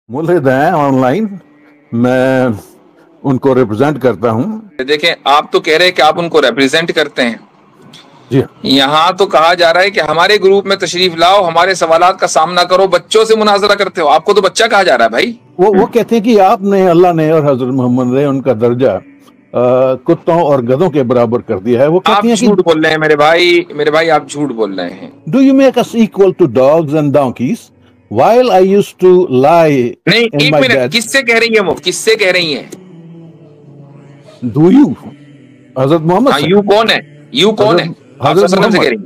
मुल्हिद हैं ऑनलाइन, मैं उनको रिप्रेजेंट करता हूँ। देखें, आप तो कह रहे हैं कि आप उनको रिप्रेजेंट करते हैं। जी, यहाँ तो कहा जा रहा है कि हमारे ग्रुप में तशरीफ लाओ, हमारे सवालात का सामना करो, बच्चों से मुनाजरा करते हो। आपको तो बच्चा कहा जा रहा है भाई। वो कहते हैं कि आपने, अल्लाह ने और हजरत मोहम्मद ने उनका दर्जा कुत्तों और गधों के बराबर कर दिया है। वो कहती हैं कि झूठ बोल रहे हैं मेरे भाई आप झूठ बोल रहे हैं। Do you make us equal to dogs and donkey's while I used to lie नहीं, इन एक माय मिनट, बेड। किससे कह रही है वो? किससे कह रही है? डू यू हजरत मोहम्मद हाँ, से? यू कौन है? यू कौन है? आप हजरत सल्लल्लाहु अलैहि वसल्लम से मोहम्मद। कह रही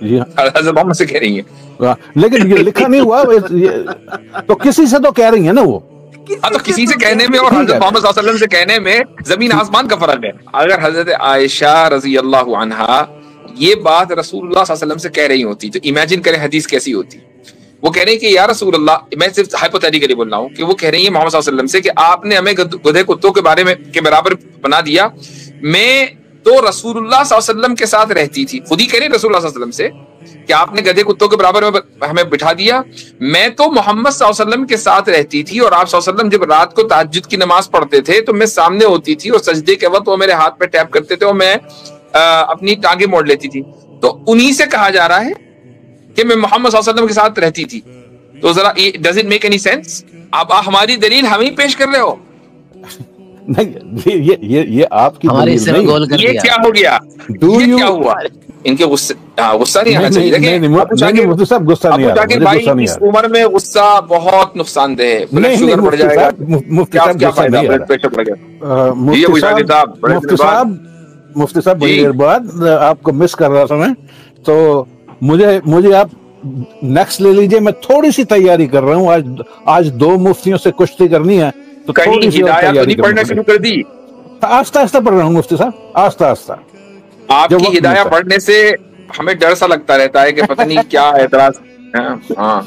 है? जी हाँ। हजरत मोहम्मद से कह रही है। लेकिन ये लिखा नहीं हुआ, तो किसी से तो कह रही है ना वो। हाँ, तो किसी से कहने में और हजरत मोहम्मद सल्लल्लाहु अलैहि वसल्लम से कहने में जमीन आसमान का फर्क है। अगर हजरत आयशा रजी अल्लाह अन्हा ये बात रसूलुल्लाह सल्लल्लाहु अलैहि वसल्लम से कह रही होती तो इमेजिन करें हदीस कैसी होती। वो कह रही है कि या रसूलुल्लाह, मैं सिर्फ हाइपोथेटिकली बोल रहा हूँ कि वो कह रही है मोहम्मद सल्लल्लाहु अलैहि वसल्लम से कि आपने हमें गधे कुत्तों के बारे में के बराबर बना दिया। मैं तो रसूलुल्लाह सल्लल्लाहु अलैहि वसल्लम के साथ रहती थी। खुद ही कह रही है रसूलुल्लाह सल्लल्लाहु अलैहि वसल्लम से कि आपने गधे कुत्तों के बराबर में हमें बिठा दिया। मैं तो मोहम्मद सल्लल्लाहु अलैहि वसल्लम के साथ रहती थी और आप सल्लल्लाहु अलैहि वसल्लम जब रात को तहज्जुद की नमाज पढ़ते थे तो मैं सामने होती थी और सजदे के वक्त वो मेरे हाथ पे टैप करते थे और मैं अपनी टांगे मोड़ लेती थी। तो उन्हीं से कहा जा रहा है कि मैं मोहम्मद सल्लल्लाहु अलैहि वसल्लम के साथ रहती थी। तो जरा does it make any sense? आप हमारी दलील हम ही पेश कर रहे हो। नहीं, ये आपकी हमारे दलील नहीं। ये क्या हो गया? ये क्या हुआ? इनके गुस्सा नहीं आना चाहिए। नहीं, मुफ्ती साहब गुस्सा नहीं आ रहा, मुझे भाई गुस्सा नहीं इस आ रहा। उम्र में गुस्सा बहुत नुकसानदेह है। ब्लड शुगर बढ़ जाएगा। मुफ्ती साहब क्या गुस्सा फायदा? नहीं आ ब्लड प्रेशर बढ़ गया। रहा। मुफ्ती साहब बड़ी देर बाद आपको मिस कर रहा था मैं, तो मुझे आप नेक्स्ट ले लीजिए। मैं थोड़ी सी तैयारी कर रहा हूँ। आज दो मुफ्तियों से कुश्ती करनी है, तो कहीं हिदायत तो नहीं पढ़ना शुरू कर दी? आस्ता आस्ता पढ़ रहा हूँ मुफ्ती साहब, आस्ता आस्ता। आपकी हिदायत पढ़ने से हमें डर सा लगता रहता है कि पता नहीं क्या एतराज। हाँ,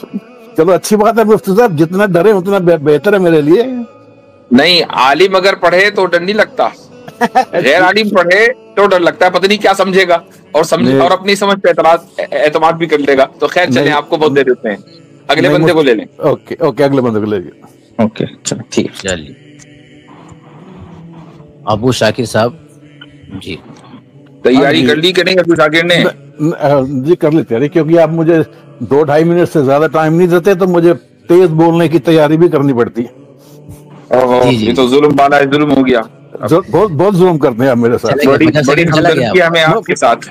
चलो अच्छी बात है मुफ्ती साहब, जितना डरे उतना बेहतर है मेरे लिए। नहीं, आलिम अगर पढ़े तो डर नहीं लगता, गैर आलिम पढ़े तो डर लगता है, पता नहीं क्या समझेगा और अपनी समझ पे एतमाद भी कर लेगा। तो खैर चले, आपको बहुत दे देते हैं, अगले बंदे को ले लें। ओके, अगले बंदे को ले लीजिए। ओके, चलो ठीक है। चलिए अबू शाकिर साहब जी, तैयारी कर ली कि नहीं अबू शाकिर ने? जी कर ली तैयारी, क्योंकि आप मुझे 2-2.5 मिनट से ज्यादा टाइम नहीं देते, तो मुझे तेज बोलने की तैयारी भी करनी पड़ती है। ये तो जुल्म वाला है, जुल्म हो गया। बहुत जुल्म करते हैं आप मेरे साथ। बड़ी हमदर्दी हमें आपके साथ।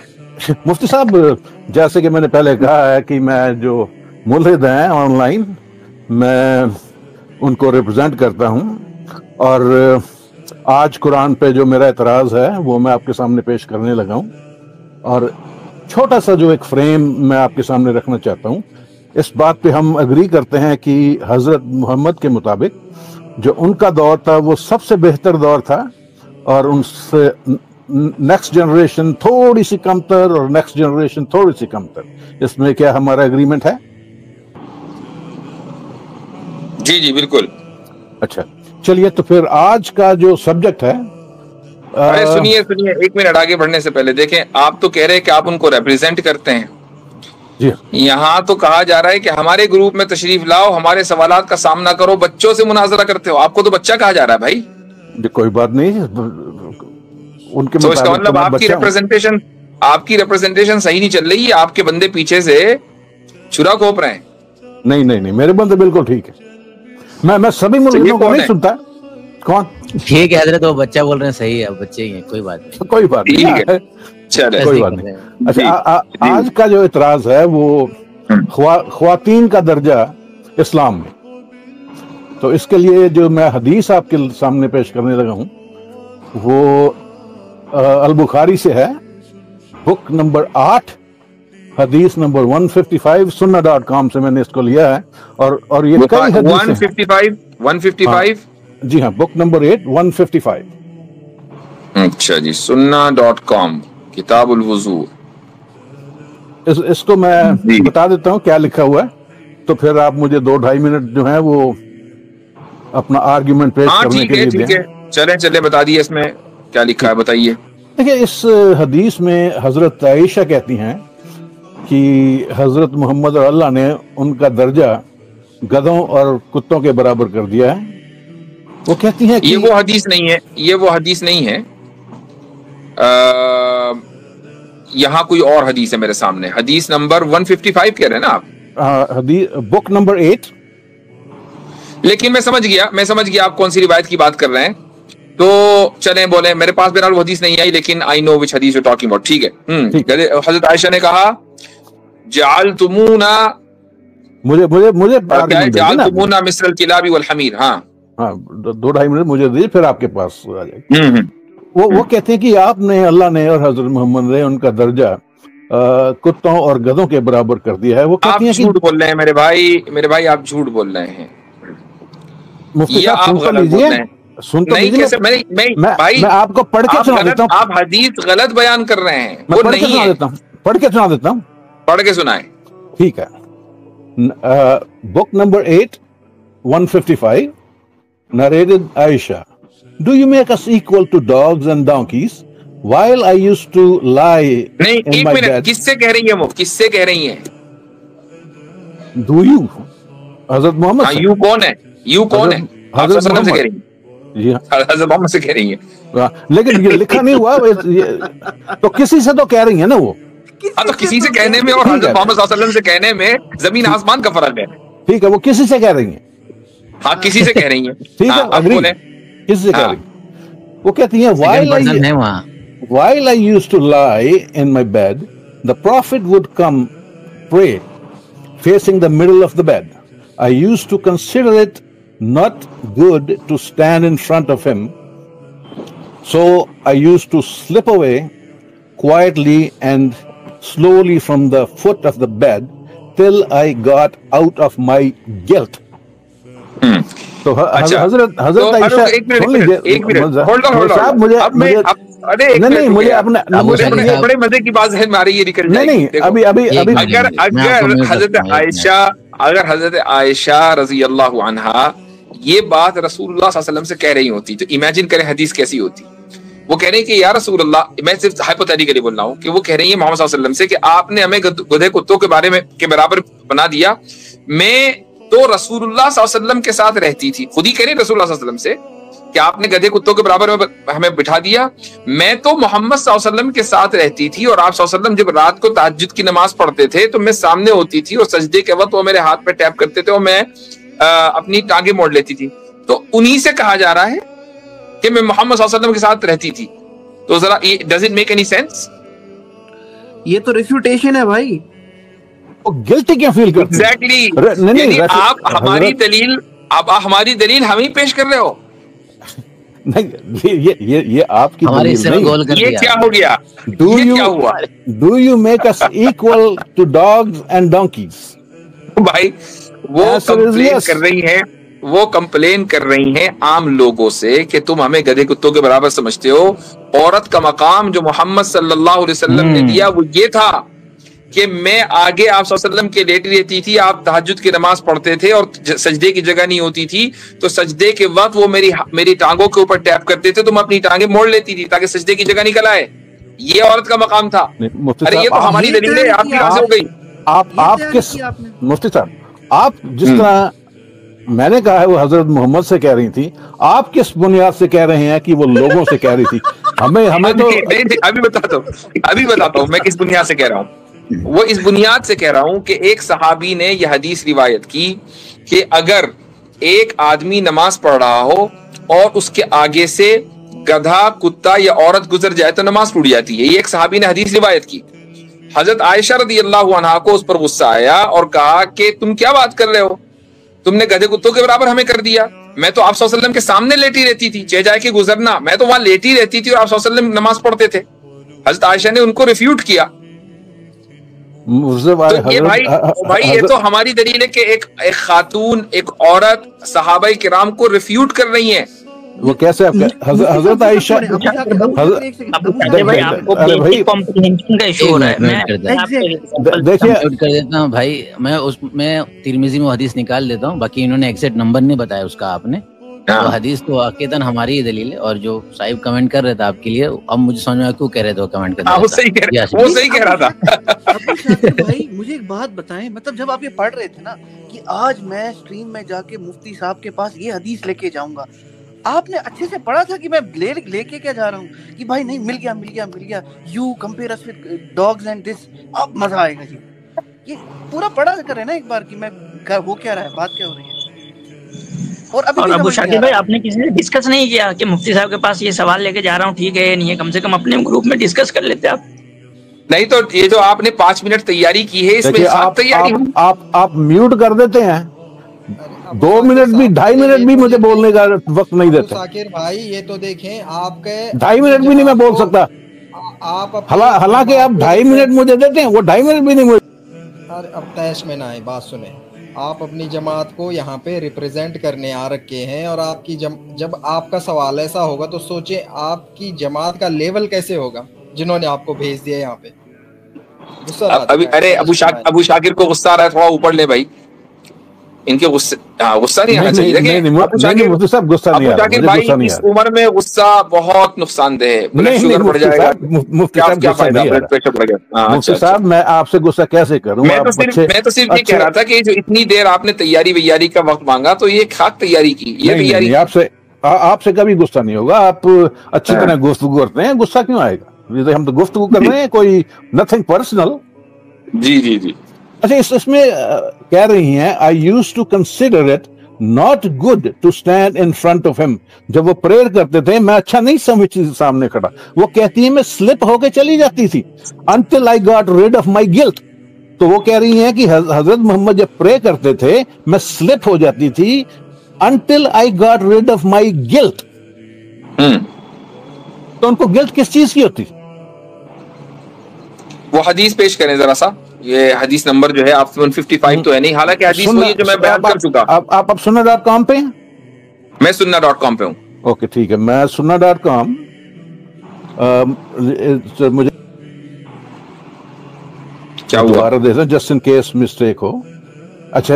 मुफ्ती साहब, जैसे कि मैंने पहले कहा है कि मैं जो मुल्हिद हैं ऑनलाइन, मैं उनको रिप्रेजेंट करता हूं, और आज कुरान पे जो मेरा एतराज है वो मैं आपके सामने पेश करने लगा हूं, और छोटा सा जो एक फ्रेम मैं आपके सामने रखना चाहता हूं। इस बात पे हम अग्री करते हैं कि हजरत मोहम्मद के मुताबिक जो उनका दौर था वो सबसे बेहतर दौर था, और उनसे नेक्स्ट जनरेशन थोड़ी सी कमतर और नेक्स्ट जनरेशन थोड़ी सी कमतर। इसमें क्या हमारा एग्रीमेंट है? जी जी बिल्कुल। अच्छा, चलिए तो फिर आज का जो सब्जेक्ट है, अरे सुनिए, एक मिनट आगे बढ़ने से पहले देखें, आप तो कह रहे हैं कि आप उनको रिप्रेजेंट करते हैं। जी, यहाँ तो कहा जा रहा है कि हमारे ग्रुप में तशरीफ लाओ, हमारे सवालात का सामना करो, बच्चों से मुनाजरा करते हो। आपको तो बच्चा कहा जा रहा है भाई। कोई बात नहीं, उनके तो इसका मतलब आपकी रिप्रेजेंटेशन सही नहीं चल रही है। आपके बंदे पीछे से छुरा घोंप रहे हैं। नहीं, मेरे बंदे बिल्कुल ठीक है। मैं सभी मुल्कों को नहीं सुनता। कौन? ठीक है हजरत, वो बच्चा बोल रहे हैं, सही है, बच्चे ही हैं, कोई बात नहीं। कोई बात नहीं है, चले, कोई बात नहीं। अच्छा, आज का जो इतराज है वो ख्वातीन का दर्जा इस्लाम में। तो इसके लिए जो मैं हदीस आपके सामने पेश करने लगा हूं वो अल बुखारी से है, बुक नंबर 8, हदीस नंबर 155, sunna.com से मैंने इसको लिया है। और ये कई हदीसें 155 जी हाँ, बुक नंबर 8 155। अच्छा जी, sunna.com, किताबुल वुजू। इसको मैं बता देता हूँ क्या लिखा हुआ है, तो फिर आप मुझे 2-2.5 मिनट जो है वो अपना आर्ग्यूमेंट पेश करने के लिए दें। ठीक है, चले बता दिए इसमें क्या लिखा है, बताइए। देखिए, इस हदीस में हजरत आयशा कहती हैं कि हजरत मोहम्मद और अल्लाह ने उनका दर्जा गधों और कुत्तों के बराबर कर दिया है। वो कहती हैं कि ये वो हदीस नहीं है, ये वो हदीस नहीं है। यहाँ कोई और हदीस है मेरे सामने, हदीस नंबर 155 कह रहे हैं ना आप? हदीस बुक नंबर 8। लेकिन मैं समझ गया आप कौन सी रिवायत की बात कर रहे हैं। तो चलें बोले, मेरे पास बहरहाल वो हदीस नहीं आई, लेकिन आई नो विच हदीस यू टॉकिंग अबाउट। ठीक है। हजरत आयशा ने कहा जअलतुमूना, मुझे जअलतुमूना मिस्रल किलाबी वल हमीर। हाँ 2-2.5 मिनट मुझे दीजिए, फिर आपके पास आ जाएगा। वो कहते हैं कि आपने, अल्लाह ने और हजरत मोहम्मद ने उनका दर्जा कुत्तों और गधों के बराबर कर दिया है। वो कहती हैं कि झूठ बोल रहे हैं मेरे भाई आप झूठ बोल रहे हैं। मुफ्ती साहब सुन तो लीजिए, सुन तो लीजिए। मैं आपको पढ़ के सुना देता हूँ। आप हदीस गलत बयान कर रहे हैं, वो पढ़ के नहीं है। पढ़ के सुना देता हूँ। पढ़ के सुनाए। ठीक है। Book number 8 155 narrated Aisha, do you make us equal to dogs and donkeys while I used to lie नहीं, in एक my मिनट, bed? किससे कह रही है वो? किससे कह रही है? Do you? हजरत मोहम्मद से। यू कौन है? यू कौन है? आप हजरत सल्लल्लाहु अलैहि वसल्लम से कह रही है? जी हाँ। हजरत मोहम्मद से कह रही है। लेकिन ये लिखा नहीं हुआ, तो किसी से तो कह रही है ना वो। हाँ, तो किसी से कहने में और हजरत मोहम्मद सल्लल्लाहु अलैहि वसल्लम से कहने में जमीन आसमान का फर्क है। ठीक है, वो किसी से कह रही है। हाँ, किसी से कह रही है। ठीक है, अग्री, किसी से कह रही है। वो कहती है while I used to lie in my bed, the prophet would come pray facing the middle of the bed. I used to consider it not good to stand in front of him, so I used to slip away quietly and slowly from the foot of the bed till I got out of my guilt. तो हजरत आयशा, एक minute hold on साहब, मुझे नहीं, मुझे अपने बड़े मजे की बात है हमारी, ये निकल जाएगी। नहीं, अभी अगर हजरत आयशा रजी अल्लाह अन्हा ये बात रसूलुल्लाह सल्लल्लाहु अलैहि वसल्लम से कह रही होती, तो इमेजिन करें हदीस कैसी होती। वो कह रही है कि या रसूल अल्लाह, मैं सिर्फ हाइपोथेटिकली बोल रहा हूँ कि वो कह रही है मोहम्मद सल्लल्लाहु अलैहि वसल्लम से कि आपने हमें गधे कुत्तों के बारे में के बराबर बना दिया। मैं तो रसूलुल्लाह सल्लल्लाहु अलैहि वसल्लम के साथ रहती थी, खुद ही कह रही रसूलुल्लाह सल्लल्लाहु अलैहि वसल्लम से कि आपने गधे कुत्तों के बराबर में हमें बिठा दिया। मैं तो मोहम्मद सल्लल्लाहु अलैहि वसल्लम के साथ रहती थी और आप सल्लल्लाहु अलैहि वसल्लम जब रात को तहज्जुद की नमाज पढ़ते थे तो मैं सामने होती थी और सजदे के वक्त वो मेरे हाथ पे टैप करते थे और मैं अपनी टांगे मोड़ लेती थी। तो उन्हीं से कहा जा रहा है कि मैं मोहम्मद सल्लल्लाहु अलैहि वसल्लम के साथ रहती थी। तो जरा does it make any sense? ये तो रिफ्यूटेशन है भाई। वो गिल्टी क्यों फील करते हैं? एग्जैक्टली। आप हमारी दलील, आप हमारी दलील हम ही पेश कर रहे हो। नहीं, ये आपकी दलील नहीं। ये क्या हो गया? क्या हुआ? Do you make us equal to dogs and donkeys? भाई वो कंप्लेन कर रही हैं, वो कंप्लेन कर रही हैं आम लोगों से कि तुम हमें गधे कुत्तों के बराबर समझते हो। औरत का मकाम जो मोहम्मद सल्लल्लाहु अलैहि वसल्लम ने दिया वो ये था कि मैं आगे आप सल्लल्लाहु अलैहि वसल्लम के लेटी रहती थी, आप तहज्जुद की नमाज पढ़ते थे और सजदे की जगह नहीं होती थी, तो सजदे के वक्त वो मेरी टांगों के ऊपर टैप करते थे तो मैं अपनी टांगे मोड़ लेती थी ताकि सजदे की जगह निकल आए। ये औरत का मकाम था। अरे ये तो हमारी दलील है, आपकी कहां से हो गई? आप किस मुफ्ती साहब, आप जिस तरह मैंने कहा है वो हजरत मोहम्मद से कह रही थी, आप किस बुनियाद से कह रहे हैं कि वो लोगों से कह रही थी? हमें तो अभी बताता हूँ मैं किस बुनियाद से कह रहा हूँ। वो इस बुनियाद से कह रहा हूं कि एक सहाबी ने यह हदीस रिवायत की कि अगर एक आदमी नमाज पढ़ रहा हो और उसके आगे से गधा, कुत्ता या औरत गुजर जाए तो नमाज टूट जाती है। ये एक सहाबी ने हदीस रिवायत की। हजरत आयशा रदी अल्लाह अन्हा को उस पर गुस्सा आया और कहा कि तुम क्या बात कर रहे हो, तुमने गधे कुत्तों के बराबर हमें कर दिया। मैं तो आप सल्लल्लाहु अलैहि वसल्लम के सामने लेटी रहती थी, चाहे जाए के गुजरना, मैं तो वहां लेटी रहती थी और आप सल्लल्लाहु अलैहि वसल्लम नमाज पढ़ते थे। हजरत आयशा ने उनको रिफ्यूट किया। तो ये भाई ये तो हमारी दलील है कि एक खातून, एक औरत सहाबाई किराम को रिफ्यूट कर रही है। वो कैसे? हजरत आयशा, देखिए कर देता हूँ भाई, मैं तिरमिजी में हदीस निकाल देता हूँ, बाकी इन्होंने एग्जैक्ट नंबर नहीं बताया उसका आपने। تو حدیث تو عقیدتاً ہماری ہی دلیل ہے، اور جو صاحب کمنٹ کر رہے تھے آپ کے لیے، اب مجھے سمجھ میں کیوں کہہ رہے تھے وہ کمنٹ کر رہے تھے، وہ صحیح کہہ رہا تھا۔ ابو شاکر بھائی مجھے ایک بات بتائیں، مطلب جب آپ یہ پڑھ رہے تھے نا کہ آج میں اسٹریم میں جا کے مفتی صاحب کے پاس یہ حدیث لے کے جاؤں گا، آپ نے اچھے سے پڑھا تھا کہ میں لے کے کیا جا رہا ہوں کہ بھائی نہیں مل گیا you compare us with dogs and this, اب مزہ آئے گا جی، یہ پورا پڑھا کرے نا ایک بار کہ میں ہو کیا رہا ہے، بات کیا ہو رہی ہے۔ اور ابو شاکر بھائی آپ نے کسی سے ڈسکس نہیں کیا کہ مفتی صاحب کے پاس یہ سوال لے کے جا رہا ہوں ٹھیک ہے نہیں ہے، کم سے کم اپنے گروپ میں ڈسکس کر لیتے آپ؟ نہیں تو یہ جو آپ نے 5 منٹ تیاری کی ہے، اس میں آپ میوٹ کر دیتے ہیں، 2 منٹ بھی 2.5 منٹ بھی مجھے بولنے کا وقت نہیں دیتے۔ شاکر بھائی یہ تو دیکھیں آپ کے 2.5 منٹ بھی نہیں میں بول سکتا، حالانکہ آپ 2.5 منٹ مجھے دیتے ہیں، وہ 2.5 منٹ بھی نہیں مجھے۔ اب تیش میں نہ آئے، بات سنیں، آپ اپنی جماعت کو یہاں پہ ریپریزنٹ کرنے آ رکھے ہیں، اور آپ کی جب آپ کا سوال ایسا ہوگا تو سوچیں آپ کی جماعت کا لیول کیسے ہوگا جنہوں نے آپ کو بھیج دیا یہاں پہ۔ ارے ابو شاکر کو غصہ آ رہا ہے، تھوڑا اوپر لے بھائی، ان کے غصہ نہیں آنا چاہیے۔ ابو شاکر بھائی اس عمر میں غصہ بہت نقصان دہ ہے، بلڈ شوگر بڑھ جائے گا، کیا فائدہ بلڈ پریشر بڑھ گیا۔ مفتی صاحب میں آپ سے غصہ کیسے کروں؟ میں تو صرف یہ کہہ رہا تھا کہ جو اتنی دیر آپ نے تیاری کا وقت مانگا تو یہ خاک تیاری کی، یہ تیاری آپ سے کبھی غصہ نہیں ہوگا، آپ اچھی طرح گفتگو کرتے ہیں، غصہ کیوں آئے گا؟ ہم تو گفتگو کر رہے ہیں، کوئی نتھنگ پرسنل۔ جی اچھا اس میں کہہ رہی ہیں I used to consider it not good to stand in front of him، جب وہ پریئر کرتے تھے میں اچھا نہیں سمجھتی سامنے کھڑا، وہ کہتی ہیں میں سلپ ہو کے چلی جاتی تھی until I got rid of my guilt۔ تو وہ کہہ رہی ہیں کہ حضرت محمد جب پرے کرتے تھے میں سلپ ہو جاتی تھی until I got rid of my guilt۔ تو ان کو گلٹ کس چیز کی ہوتی؟ وہ حدیث پیش کریں ذرا سا، یہ حدیث نمبر جو ہے آپ 155 تو ہے نہیں، حالانکہ حدیث وہی ہے جو میں بیان کر چکا۔ آپ sunna.com پہ ہیں؟ میں sunna.com پہ ہوں۔ اوکے ٹھیک ہے، میں sunna.com مجھے کیا ہوا دوبارہ دیکھنا جسٹ ان کیس مسٹیک ہو۔ اچھا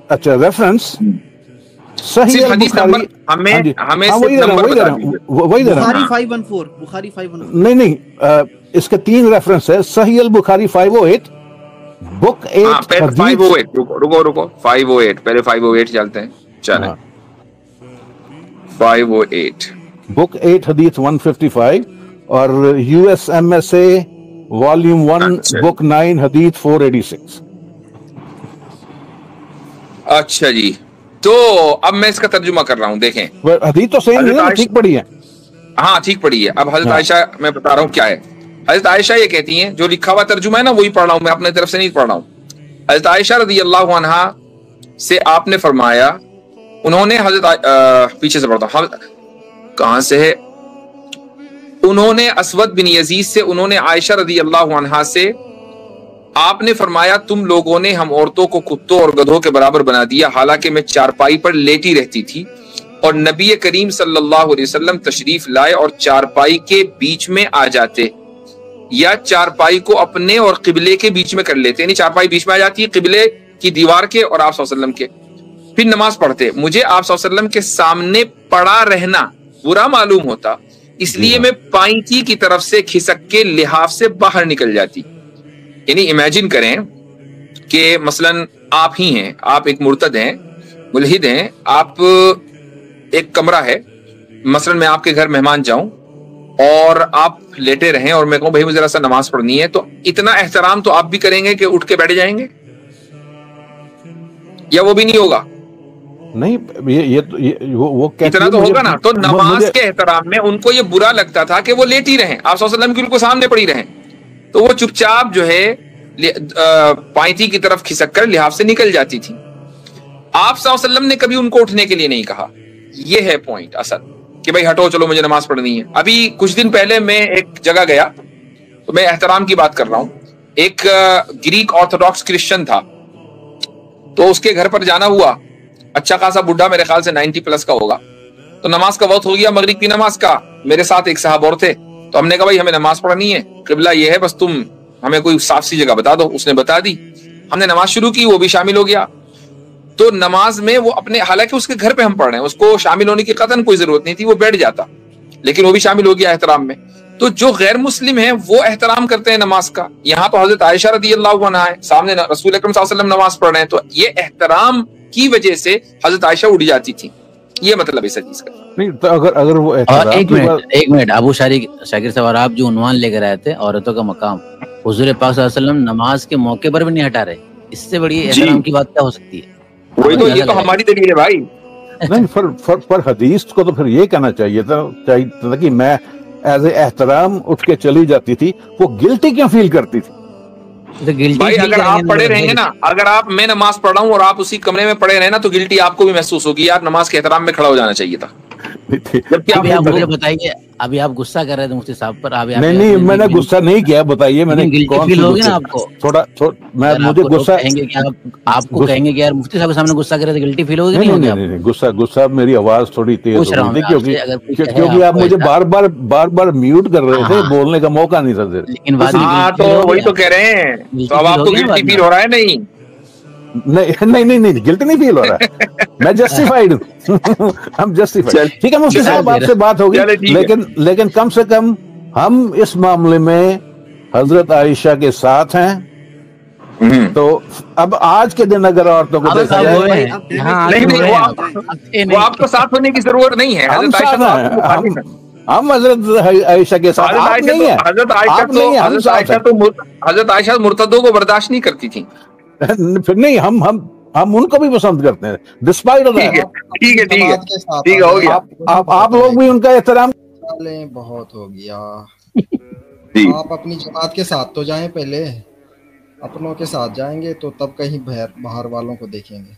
اچھا ریفرنس صحیح البخاری، نہیں اس کے 3 ریفرنس ہے۔ صحیح البخاری 508، بک 8 رکو 508 پہلے 508 چلتے ہیں، چلیں 508 بک 8 حدیث 155، اور USMSA والیوم 1 بک 9 حدیث 486۔ اچھا جی، تو اب میں اس کا ترجمہ کر رہا ہوں، دیکھیں حدیث تو صحیح نہیں ہے، ٹھیک پڑھی ہے، ہاں ٹھیک پڑھی ہے۔ اب حضرت عائشہ میں بتا رہا ہوں کیا ہے۔ حضرت عائشہ یہ کہتی ہیں، جو لکھا ہوا ترجمہ ہے نا وہی پڑھ رہا ہوں میں، اپنے طرف سے نہیں پڑھ رہا ہوں۔ حضرت عائشہ رضی اللہ عنہا سے آپ نے فرمایا، انہوں نے حضرت پیچھے سے پڑھتا ہوں کہاں سے ہے، انہوں نے اسود بن یزید سے، انہوں نے عائشہ رضی اللہ عنہا سے آپ نے فرمایا تم لوگوں نے ہم عورتوں کو کتوں اور گدھوں کے برابر بنا دیا، حالانکہ میں چارپائی پر لیٹی رہتی تھی اور نبی کریم صلی اللہ علیہ وسلم تشریف لائے اور چارپائی کے بیچ میں آ جاتے، یا چارپائی کو اپنے اور قبلے کے بیچ میں کر لیتے، یعنی چارپائی بیچ میں آ جاتی ہے قبلے کی دیوار کے اور آپ صلی اللہ علیہ وسلم کے، پھر نماز پڑھتے۔ مجھے آپ صلی اللہ علیہ وسلم کے سامنے پڑا رہنا برا معلوم ہوتا، اس لیے میں پائنتی کی طرف سے کھسک کے لحاف سے باہر نکل جاتی۔ یعنی امیجن کریں کہ مثلاً آپ ہی ہیں، آپ ایک مرتد ہیں، ملحد ہیں، آپ ایک کمرہ ہے، مثلاً میں آپ کے گھر مہمان جاؤں اور آپ لیٹے رہیں اور میں کہوں بھائی مجھے ذرا سا نماز پڑھنی ہے، تو اتنا احترام تو آپ بھی کریں گے کہ اٹھ کے بیٹھ جائیں گے، یا وہ بھی نہیں ہوگا؟ نہیں وہ اتنا تو ہوگا نا۔ تو نماز کے احترام میں ان کو یہ برا لگتا تھا کہ وہ لیٹی رہیں، آپ صلی اللہ علیہ وسلم کی بالکل سامنے پڑی رہیں، تو وہ چپ چاپ جو ہے پائنتی کی طرف کھسک کر لحاف سے نکل جاتی تھی۔ آپ صلی اللہ علیہ وسلم نے کبھی ان کو اٹھنے کے لیے نہیں کہا۔ یہ ہے پوائنٹ اصل، کہ بھائی ہٹو چلو مجھے نماز پڑھنی ہے۔ ابھی کچھ دن پہلے میں ایک جگہ گیا، تو میں احترام کی بات کر رہا ہوں، ایک گریک آرتھوڈاکس کرسچن تھا، تو اس کے گھر پر جانا ہوا، اچھا خاصا بڈھا، میرے خیال سے 90+ کا ہوگا، تو نماز کا وقت ہو گیا مغرب کی نماز کا، میرے ساتھ ایک صاحب اور تھے، تو ہم نے کہا بھائی ہمیں نماز پڑھنی ہے، قبلہ یہ ہے، بس تم ہمیں کوئی صاف سی جگہ بتا دو۔ اس نے بتا دی، ہم نے نماز شروع کی، وہ بھی شامل ہو گیا۔ تو نماز میں وہ اپنے، حالانکہ اس کے گھر پہ ہم پڑھ رہے ہیں، اس کو شامل ہونے کی قطعاً کوئی ضرورت نہیں تھی، وہ بیٹھ جاتا، لیکن وہ بھی شامل ہو گیا احترام میں. تو جو غیر مسلم ہیں وہ احترام کرتے ہیں نماز کا. یہاں تو حضرت عائشہ رضی اللہ عنہا ہے، سامنے رسول اکرم صلی اللہ علیہ وسلم نماز پڑھ رہے ہیں، تو یہ احترام کی وجہ سے حضرت عائشہ اٹھ جاتی تھی. یہ مطلب اس حدیث کا. نہیں تو اگر وہ اور ایک منٹ ابو شاکر صاحب، اور آپ جو عنوان لے کر آئے تھے عورتوں کا مقام، حضور پاک صلی اللہ علیہ وسلم نماز کے موقع پر بھی نہیں ہٹا رہے، اس سے بڑی احترام کی بات کیا ہو سکتی ہے؟ وہی تو، یہ تو ہماری دلیل ہے بھائی. نہیں پر حدیث کو تو پھر یہ کہنا چاہیے تھا کہ میں ایز اے احترام اٹھ کے چلی جاتی تھی. وہ گلٹی کیوں فیل کرتی تھی؟ بھائی اگر آپ پڑھے رہیں گے نا، اگر آپ، میں نماز پڑھ رہا ہوں اور آپ اسی کمرے میں پڑے رہے نا، تو گلٹی آپ کو بھی محسوس ہوگی، یار نماز کے احترام میں کھڑا ہو جانا چاہیے تھا. ابھی آپ مجھے بتائیے، ابھی آپ غصہ کر رہے تھے مفتی صاحب پر. نہیں میں نے غصہ نہیں کیا، بتائیے میں نے کون سی ہوگی نا آپ کو تھوڑا مجھے غصہ، آپ کو کہیں گے کہ یار مفتی صاحب کے سامنے غصہ کر رہے تھے، گلٹی فیل ہوگی؟ نہیں غصہ میری آواز تھوڑی تیز ہو رہی تھی کیونکہ آپ مجھے بار بار میوٹ کر رہے تھے، بولنے کا موقع نہیں تھا. ہاں تو وہی تو کہہ رہے ہیں، تو اب آپ کو گلٹی فیل ہو رہا ہے؟ نہیں گلٹی نہیں فیل ہو رہا ہے، میں جسٹیفائڈ ہوں. ہم جسٹیفائڈ. ٹھیک ہے مفتی صاحب، آپ سے بات ہوگی، لیکن کم سے کم ہم اس معاملے میں حضرت عائشہ کے ساتھ ہیں. تو اب آج کے دن اگر عورتوں کو دیکھا جائے، نہیں وہ آپ کو ساتھ ہونے کی ضرورت نہیں ہے. ہم حضرت عائشہ کے ساتھ نہیں ہیں. حضرت عائشہ مرتدوں کو برداشت نہیں کرتی تھی. پھر نہیں، ہم ان کو بھی پسند کرتے ہیں ڈسپائٹ. ٹھیک ہے ہو گیا. آپ لوگ بھی ان کا احترام. بہت ہو گیا. آپ اپنی جماعت کے ساتھ تو جائیں، پہلے اپنوں کے ساتھ جائیں گے تو تب کہیں باہر والوں کو دیکھیں گے.